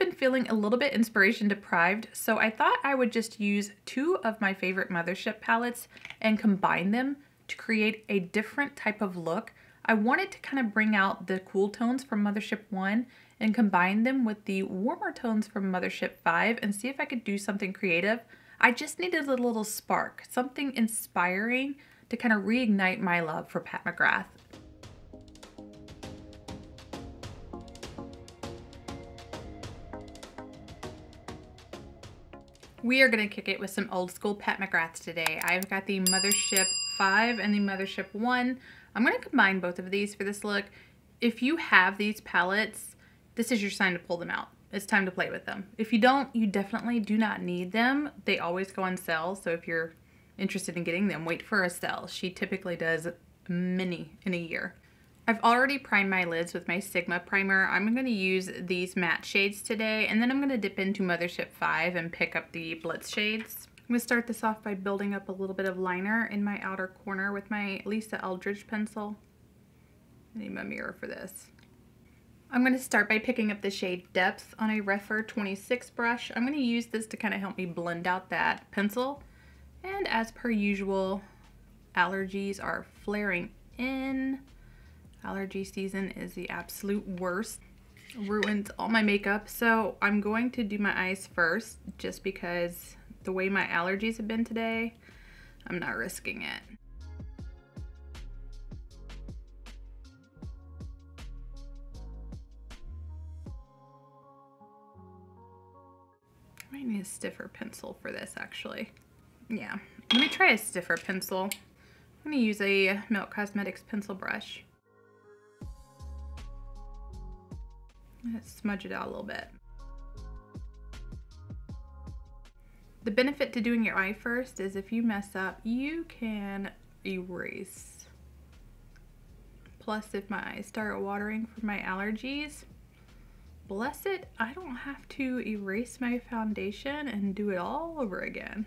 been feeling a little bit inspiration deprived, so I thought I would just use two of my favorite Mothership palettes and combine them to create a different type of look. I wanted to kind of bring out the cool tones from Mothership 1 and combine them with the warmer tones from Mothership 5 and see if I could do something creative. I just needed a little spark, something inspiring to kind of reignite my love for Pat McGrath. We are going to kick it with some old school Pat McGraths today. I've got the Mothership 5 and the Mothership 1. I'm going to combine both of these for this look. If you have these palettes, this is your sign to pull them out. It's time to play with them. If you don't, you definitely do not need them. They always go on sale, so if you're interested in getting them, wait for a sale. She typically does many in a year. I've already primed my lids with my Sigma primer. I'm going to use these matte shades today, and then I'm going to dip into Mothership 5 and pick up the Blitz shades. I'm going to start this off by building up a little bit of liner in my outer corner with my Lisa Eldridge pencil. I need my mirror for this. I'm going to start by picking up the shade Depth on a Refer 26 brush. I'm going to use this to kind of help me blend out that pencil. And as per usual, allergies are flaring in. Allergy season is the absolute worst. Ruins all my makeup, so I'm going to do my eyes first just because the way my allergies have been today, I'm not risking it. I might need a stiffer pencil for this actually. Yeah, let me try a stiffer pencil. I'm going to use a Milk Cosmetics pencil brush. Let's smudge it out a little bit. The benefit to doing your eye first is if you mess up, you can erase. Plus, if my eyes start watering from my allergies, bless it, I don't have to erase my foundation and do it all over again.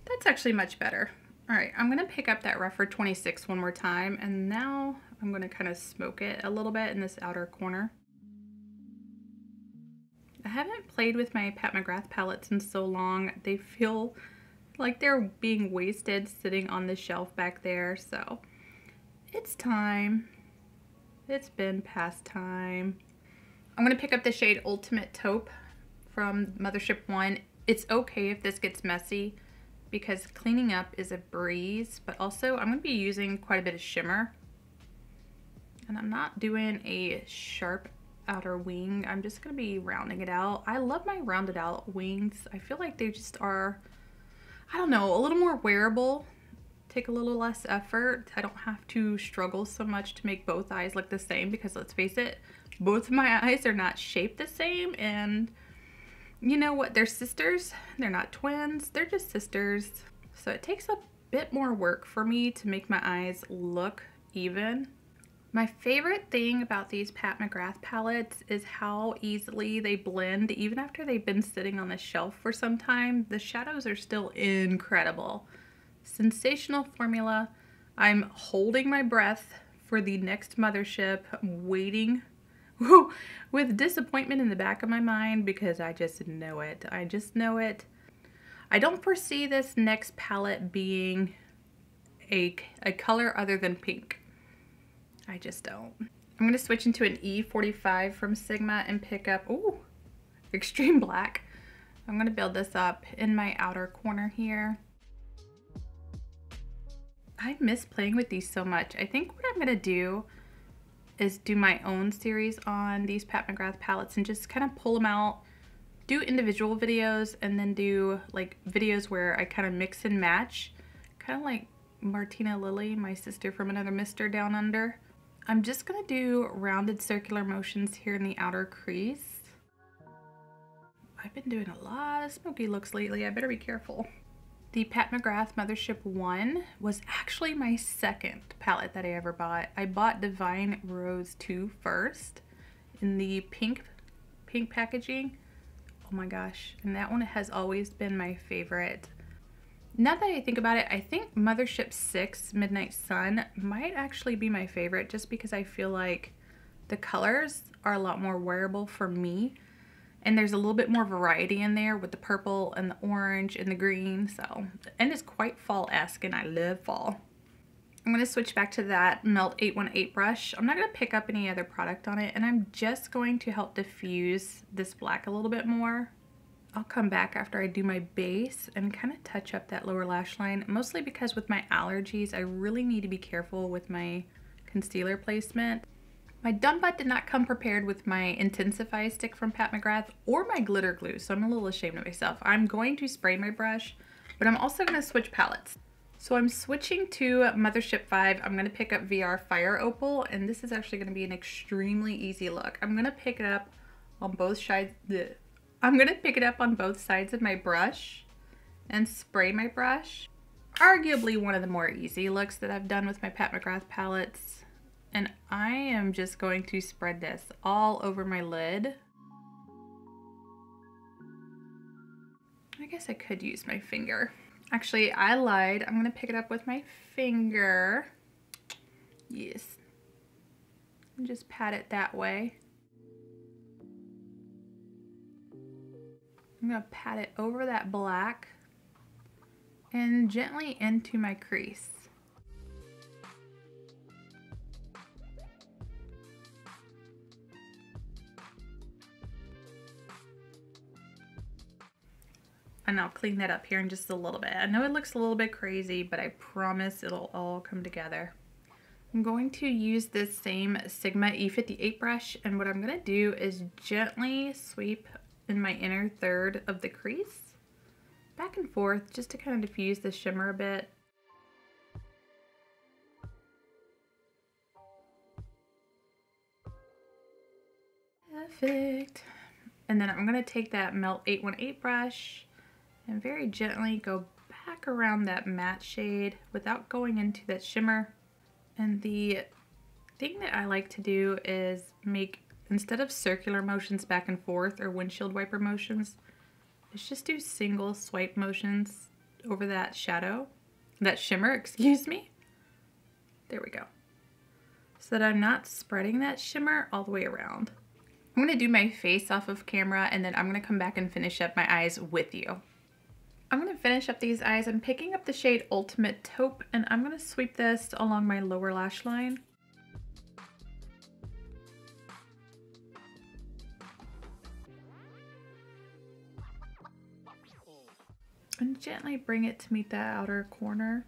That's actually much better. All right, I'm gonna pick up that Refer 26 one more time, and now I'm gonna kind of smoke it a little bit in this outer corner. I haven't played with my Pat McGrath palettes in so long. They feel like they're being wasted sitting on the shelf back there, so it's time. It's been past time. I'm going to pick up the shade Ultimate Taupe from Mothership 1. It's okay if this gets messy because cleaning up is a breeze, but also I'm going to be using quite a bit of shimmer. And I'm not doing a sharp outer wing. I'm just going to be rounding it out. I love my rounded out wings. I feel like they just are, I don't know, a little more wearable, take a little less effort. I don't have to struggle so much to make both eyes look the same because let's face it, both of my eyes are not shaped the same, and you know what, they're sisters. They're not twins, they're just sisters. So it takes a bit more work for me to make my eyes look even. My favorite thing about these Pat McGrath palettes is how easily they blend. Even after they've been sitting on the shelf for some time, the shadows are still incredible. Sensational formula. I'm holding my breath for the next Mothership. I'm waiting with disappointment in the back of my mind because I just know it. I just know it. I don't foresee this next palette being a color other than pink. I just don't. I'm going to switch into an E45 from Sigma and pick up, ooh, Extreme Black. I'm going to build this up in my outer corner here. I miss playing with these so much. I think what I'm going to do is do my own series on these Pat McGrath palettes and just kind of pull them out, do individual videos, and then do like videos where I kind of mix and match, kind of like Martina Lily, my sister from Another Mister Down Under. I'm just going to do rounded circular motions here in the outer crease. I've been doing a lot of smoky looks lately. I better be careful. The Pat McGrath Mothership 1 was actually my second palette that I ever bought. I bought Divine Rose 2 first in the pink packaging. Oh my gosh. And that one has always been my favorite. Now that I think about it, I think Mothership 6 Midnight Sun might actually be my favorite just because I feel like the colors are a lot more wearable for me. And there's a little bit more variety in there with the purple and the orange and the green. So, and it's quite fall-esque, and I love fall. I'm going to switch back to that Melt 818 brush. I'm not going to pick up any other product on it, and I'm just going to help diffuse this black a little bit more. I'll come back after I do my base and kind of touch up that lower lash line, mostly because with my allergies, I really need to be careful with my concealer placement. My Dumb Butt did not come prepared with my Intensify stick from Pat McGrath or my glitter glue, so I'm a little ashamed of myself. I'm going to spray my brush, but I'm also going to switch palettes. So I'm switching to Mothership 5. I'm going to pick up VR Fire Opal, and this is actually going to be an extremely easy look. I'm going to pick it up on both sides. I'm going to pick it up on both sides of my brush and spray my brush. Arguably one of the more easy looks that I've done with my Pat McGrath palettes. And I am just going to spread this all over my lid. I guess I could use my finger. Actually, I lied. I'm gonna pick it up with my finger. Yes. And just pat it that way. I'm gonna pat it over that black and gently into my crease. And I'll clean that up here in just a little bit. I know it looks a little bit crazy, but I promise it'll all come together. I'm going to use this same Sigma E58 brush, and what I'm going to do is gently sweep in my inner third of the crease, back and forth, just to kind of diffuse the shimmer a bit. Perfect. And then I'm going to take that Melt 818 brush and very gently go back around that matte shade without going into that shimmer. And the thing that I like to do is make, instead of circular motions back and forth or windshield wiper motions, is just do single swipe motions over that shadow, that shimmer, excuse me. There we go. So that I'm not spreading that shimmer all the way around. I'm going to do my face off of camera, and then I'm going to come back and finish up my eyes with you. I'm going to finish up these eyes. I'm picking up the shade Ultimate Taupe, and I'm going to sweep this along my lower lash line. And gently bring it to meet that outer corner.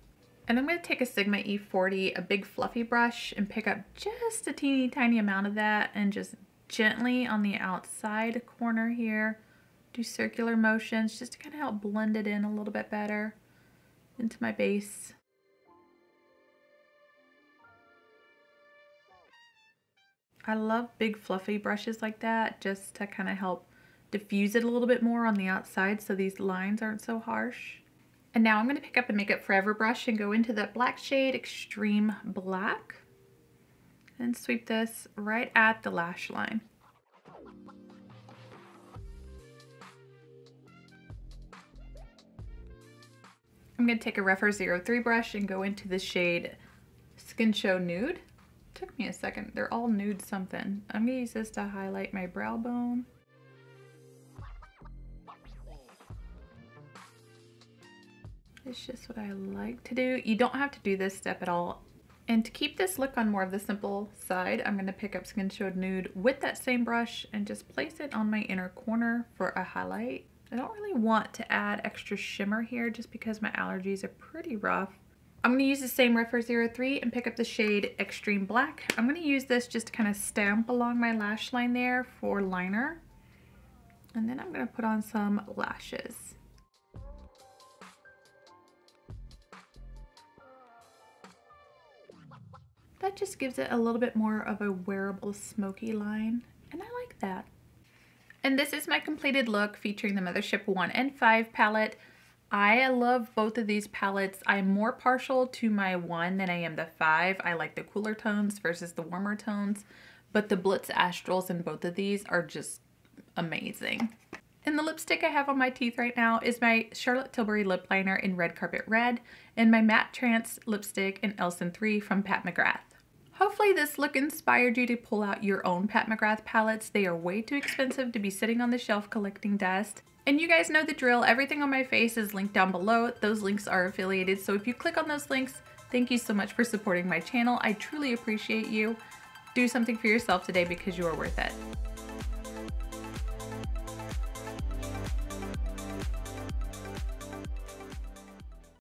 And I'm going to take a Sigma E40, a big fluffy brush, and pick up just a teeny tiny amount of that, and just gently on the outside corner here do circular motions just to kind of help blend it in a little bit better into my base. I love big fluffy brushes like that just to kind of help diffuse it a little bit more on the outside so these lines aren't so harsh. And now I'm going to pick up a Makeup Forever brush and go into that black shade, Extreme Black, and sweep this right at the lash line. I'm going to take a Rephr 03 brush and go into the shade Skin Show Nude. Took me a second. They're all nude something. I'm going to use this to highlight my brow bone. It's just what I like to do. You don't have to do this step at all. And to keep this look on more of the simple side, I'm going to pick up Skin Show Nude with that same brush and just place it on my inner corner for a highlight. I don't really want to add extra shimmer here just because my allergies are pretty rough. I'm going to use the same Rephr 03 and pick up the shade Extreme Black. I'm going to use this just to kind of stamp along my lash line there for liner. And then I'm going to put on some lashes. That just gives it a little bit more of a wearable smoky line, and I like that. And this is my completed look featuring the Mothership 1 and 5 palette. I love both of these palettes. I'm more partial to my 1 than I am the 5. I like the cooler tones versus the warmer tones, but the Blitz Astrals in both of these are just amazing. And the lipstick I have on my teeth right now is my Charlotte Tilbury lip liner in Red Carpet Red and my Matte Trance lipstick in Elson 3 from Pat McGrath. Hopefully this look inspired you to pull out your own Pat McGrath palettes. They are way too expensive to be sitting on the shelf collecting dust. And you guys know the drill. Everything on my face is linked down below. Those links are affiliated, so if you click on those links, thank you so much for supporting my channel. I truly appreciate you. Do something for yourself today because you are worth it.